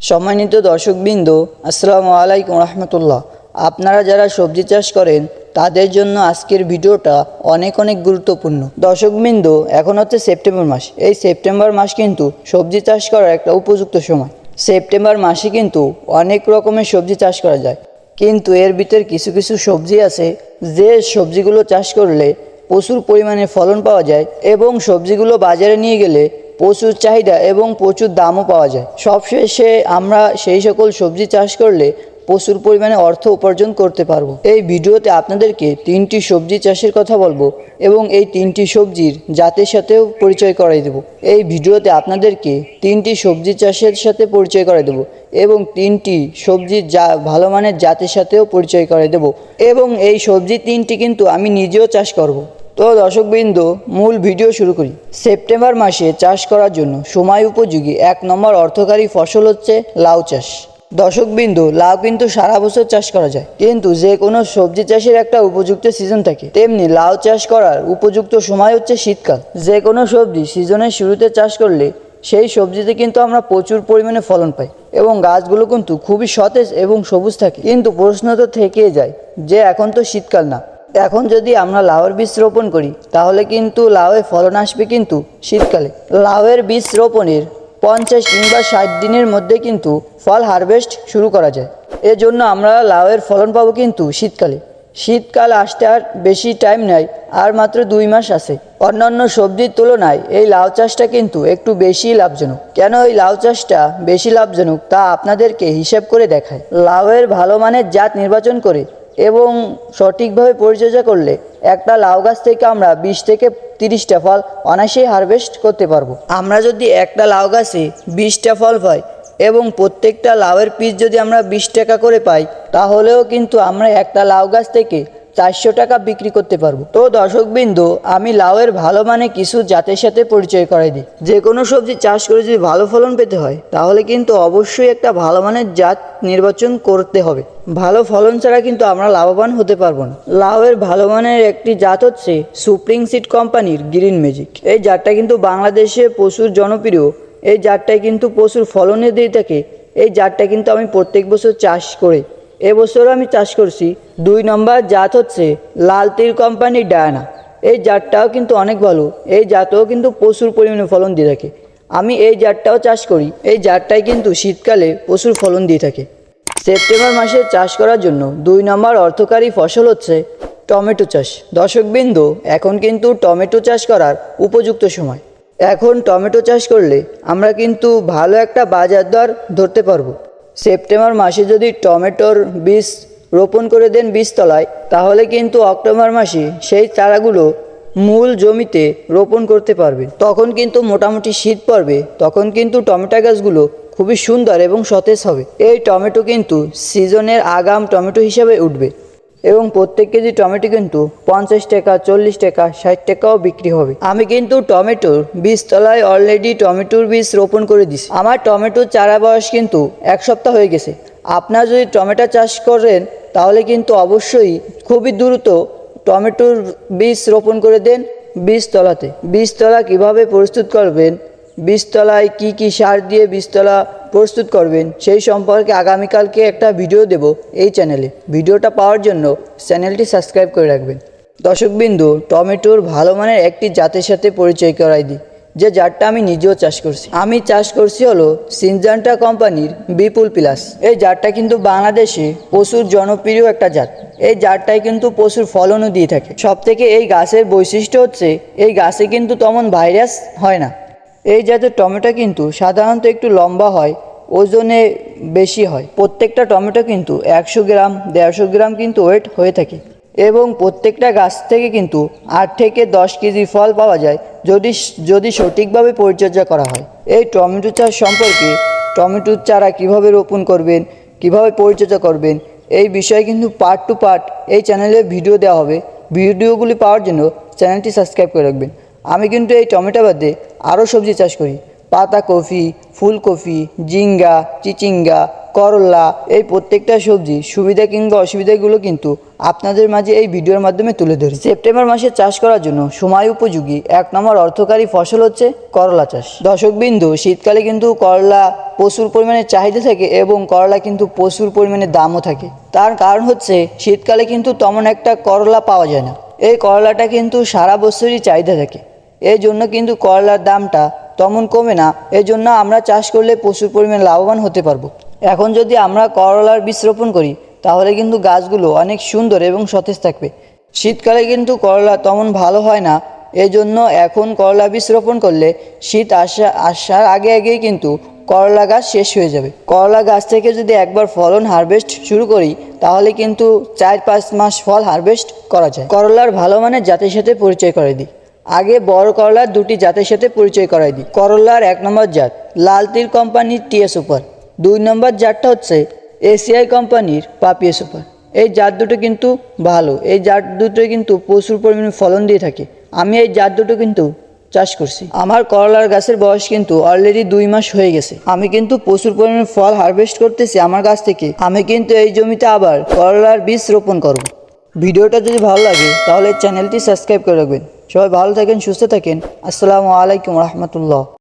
সম্মানিত দর্শকবৃন্দ, আসসালামু আলাইকুম রহমতুল্লাহ। আপনারা যারা সবজি চাষ করেন তাদের জন্য আজকের ভিডিওটা অনেক গুরুত্বপূর্ণ। দর্শকবৃন্দ, এখন হচ্ছে সেপ্টেম্বর মাস। এই সেপ্টেম্বর মাস কিন্তু সবজি চাষ করার একটা উপযুক্ত সময়। সেপ্টেম্বর মাসে কিন্তু অনেক রকমের সবজি চাষ করা যায়, কিন্তু এর ভিতর কিছু কিছু সবজি আছে যে সবজিগুলো চাষ করলে প্রচুর পরিমাণে ফলন পাওয়া যায় এবং সবজিগুলো বাজারে নিয়ে গেলে প্রচুর চাহিদা এবং প্রচুর দামও পাওয়া যায়। সবশেষে আমরা সেই সকল সবজি চাষ করলে প্রচুর পরিমাণে অর্থ উপার্জন করতে পারবো। এই ভিডিওতে আপনাদেরকে 3টি সবজি চাষের কথা বলবো এবং এই 3টি সবজির জাতের সাথেও পরিচয় করাই দেব। এই ভিডিওতে আপনাদেরকে 3টি সবজি চাষের সাথে পরিচয় করাই দেব এবং 3টি সবজির ভালো মানের জাতের সাথেও পরিচয় করাই দেব এবং এই সবজি 3টি কিন্তু আমি নিজেও চাষ করব। তো দর্শকবৃন্দ, মূল ভিডিও শুরু করি। সেপ্টেম্বর মাসে চাষ করার জন্য সময় উপযোগী 1 নম্বর অর্থকারী ফসল হচ্ছে লাউ চাষ। দর্শকবৃন্দ, লাউ কিন্তু সারা বছর চাষ করা যায়, কিন্তু যে কোনো সবজি চাষের একটা উপযুক্ত সিজন থাকে, তেমনি লাউ চাষ করার উপযুক্ত সময় হচ্ছে শীতকাল। যে কোনো সবজি সিজনের শুরুতে চাষ করলে সেই সবজিতে কিন্তু আমরা প্রচুর পরিমাণে ফলন পাই এবং গাছগুলো কিন্তু খুবই সতেজ এবং সবুজ থাকে। কিন্তু প্রশ্ন তো থেকেই যায় যে এখন তো শীতকাল না, এখন যদি আমরা লাউয়ের বীজ রোপণ করি তাহলে কিন্তু লাউয়ের ফলন আসবে কিন্তু শীতকালে। লাউয়ের বীজ রোপণের 50 কিংবা 60 দিনের মধ্যে কিন্তু ফল হারভেস্ট শুরু করা যায়। এজন্য আমরা লাউয়ের ফলন পাবো কিন্তু শীতকালে। শীতকাল আসতে আর বেশি টাইম নেই, আর মাত্র 2 মাস আছে। অন্যান্য সবজির তুলনায় এই লাউ চাষটা কিন্তু একটু বেশি লাভজনক। কেন এই লাউ চাষটা বেশি লাভজনক তা আপনাদেরকে হিসেব করে দেখায়। লাউয়ের ভালো মানের জাত নির্বাচন করে এবং সঠিকভাবে পরিচর্যা করলে একটা লাউ গাছ থেকে আমরা 20 থেকে 30টা ফল অনায়াসেই হারভেস্ট করতে পারবো। আমরা যদি একটা লাউ গাছে 20টা ফল পাই এবং প্রত্যেকটা লাউয়ের পিস যদি আমরা 20 টাকা করে পাই, তাহলেও কিন্তু আমরা একটা লাউ গাছ থেকে 400 টাকা বিক্রি করতে পারবো। তো দর্শকবৃন্দ, আমি লাউয়ের ভালো মানে কিছু জাতের সাথে পরিচয় করাই দিই। যে কোনো সবজি চাষ করে যদি ভালো ফলন পেতে হয় তাহলে কিন্তু অবশ্যই একটা ভালো মানের জাত নির্বাচন করতে হবে। ভালো ফলন ছাড়া কিন্তু আমরা লাভবান হতে পারবো না। লাউয়ের ভালো মানের একটি জাত হচ্ছে সুপ্রিং সিড কোম্পানির গ্রিন ম্যাজিক। এই জাতটা কিন্তু বাংলাদেশে প্রচুর জনপ্রিয়। এই জাতটাই কিন্তু প্রচুর ফলনে দিয়ে থাকে। এই জাতটা কিন্তু আমি প্রত্যেক বছর চাষ করি। এবছরও আমি চাষ করছি। 2 নম্বর জাত হচ্ছে লাল তীর কোম্পানির ডায়ানা। এই জাতটাও কিন্তু অনেক ভালো। এই জাতও কিন্তু প্রচুর পরিমাণে ফলন দিয়ে থাকে। আমি এই জাতটাও চাষ করি। এই জাতটাই কিন্তু শীতকালে প্রচুর ফলন দিয়ে থাকে। সেপ্টেম্বর মাসে চাষ করার জন্য 2 নম্বর অর্থকারী ফসল হচ্ছে টমেটো চাষ। দর্শকবৃন্দ, এখন কিন্তু টমেটো চাষ করার উপযুক্ত সময়। এখন টমেটো চাষ করলে আমরা কিন্তু ভালো একটা বাজার দর ধরতে পারবো। সেপ্টেম্বর মাসে যদি টমেটোর বীজ রোপণ করে দেন বীজতলায়, তাহলে কিন্তু অক্টোবর মাসে সেই চারাগুলো মূল জমিতে রোপণ করতে পারবেন। তখন কিন্তু মোটামুটি শীত পড়বে, তখন কিন্তু টমেটো গাছগুলো খুবই সুন্দর এবং সতেজ হবে। এই টমেটো কিন্তু সিজনের আগাম টমেটো হিসাবে উঠবে এবং প্রত্যেক কেজি টমেটো কিন্তু 50 টাকা, 40 টাকা, 60 টাকাও বিক্রি হবে। আমি কিন্তু টমেটোর বীজতলায় অলরেডি টমেটোর বীজ রোপণ করে দিছি। আমার টমেটোর চারা বয়স কিন্তু 1 সপ্তাহ হয়ে গেছে। আপনারা যদি টমেটো চাষ করেন তাহলে কিন্তু অবশ্যই খুবই দ্রুত টমেটোর বীজ রোপণ করে দেন বীজতলাতে। বীজতলা কিভাবে প্রস্তুত করবেন, বীজতলায় কি কি সার দিয়ে বীজতলা প্রস্তুত করবেন সেই সম্পর্কে আগামীকালকে একটা ভিডিও দেব এই চ্যানেলে। ভিডিওটা পাওয়ার জন্য চ্যানেলটি সাবস্ক্রাইব করে রাখবেন। দর্শকবৃন্দ, টমেটোর ভালো মানের একটি জাতের সাথে পরিচয় করাই দিই, যে জাতটা আমি নিজেও চাষ করছি। আমি চাষ করছি হলো সিনজান্টা কোম্পানির বিপুল প্লাস। এই জাতটা কিন্তু বাংলাদেশে প্রচুর জনপ্রিয় একটা জাত। এই জাতটাই কিন্তু প্রচুর ফলনও দিয়ে থাকে। সব থেকে এই গাছের বৈশিষ্ট্য হচ্ছে এই গাছে কিন্তু তেমন ভাইরাস হয় না। এই জাতের টমেটো কিন্তু সাধারণত একটু লম্বা হয়, ওজনে বেশি হয়। প্রত্যেকটা টমেটো কিন্তু 100 গ্রাম 150 গ্রাম কিন্তু ওয়েট হয়ে থাকে এবং প্রত্যেকটা গাছ থেকে কিন্তু 8 থেকে 10 কেজি ফল পাওয়া যায় যদি সঠিকভাবে পরিচর্যা করা হয়। এই টমেটো চাষ সম্পর্কে, টমেটোর চারা কিভাবে রোপণ করবেন, কিভাবে পরিচর্যা করবেন, এই বিষয়ে কিন্তু পার্ট টু পার্ট এই চ্যানেলে ভিডিও দেওয়া হবে। ভিডিওগুলি পাওয়ার জন্য চ্যানেলটি সাবস্ক্রাইব করে রাখবেন। আমি কিন্তু এই টমেটো বাদে আরও সবজি চাষ করি। পাতাকপি, ফুলকপি, ঝিঙ্গা, চিচিঙ্গা, করলা, এই প্রত্যেকটা সবজি সুবিধা কিংবা অসুবিধাগুলো কিন্তু আপনাদের মাঝে এই ভিডিওর মাধ্যমে তুলে ধরি। সেপ্টেম্বর মাসে চাষ করার জন্য সময় উপযোগী 1 নম্বর অর্থকারী ফসল হচ্ছে করলা চাষ। দর্শকবৃন্দু, শীতকালে কিন্তু করলা প্রচুর পরিমাণে চাহিদা থাকে এবং করলা কিন্তু প্রচুর পরিমাণে দামও থাকে। তার কারণ হচ্ছে শীতকালে কিন্তু তেমন একটা করলা পাওয়া যায় না। এই করলাটা কিন্তু সারা বছরই চাহিদা থাকে, এই জন্য কিন্তু করলার দামটা তেমন কমে না। এই জন্য আমরা চাষ করলে প্রচুর পরিমাণে লাভবান হতে পারবো। এখন যদি আমরা করলার বীজ রোপণ করি তাহলে কিন্তু গাছগুলো অনেক সুন্দর এবং সতেজ থাকবে। শীতকালে কিন্তু করলা তেমন ভালো হয় না, এই জন্য এখন করলা বীজ রোপণ করলে শীত আসার আগেই কিন্তু করলা গাছ শেষ হয়ে যাবে। করলা গাছ থেকে যদি একবার ফলন হারভেস্ট শুরু করি তাহলে কিন্তু 4-5 মাস ফল হারভেস্ট করা যায়। করলার ভালো মানের জাতের সাথে পরিচয় করে দিই। আগে বড় করলার 2টি জাতের সাথে পরিচয় করাই দিই। করলার 1 নম্বর জাত লাল তীর কোম্পানির টিএ সুপার, 2 নম্বর জাতটা হচ্ছে এসিআই কোম্পানির পাপিয়া সুপার। এই জাত দুটো কিন্তু ভালো, এই জাত দুটো কিন্তু প্রচুর পরিমাণে ফলন দিয়ে থাকে। আমি এই জাত দুটো কিন্তু চাষ করছি। আমার করলার গাছের বয়স কিন্তু অলরেডি 2 মাস হয়ে গেছে। আমি কিন্তু প্রচুর পরিমাণে ফল হারভেস্ট করতেছি আমার গাছ থেকে। আমি কিন্তু এই জমিতে আবার করলার বীজ রোপণ করব। ভিডিওটা যদি ভালো লাগে তাহলে চ্যানেলটি সাবস্ক্রাইব করে রাখবেন। সবাই ভালো থাকেন, সুস্থ থাকেন। আসসালামু আলাইকুম রহমতুল্লাহ।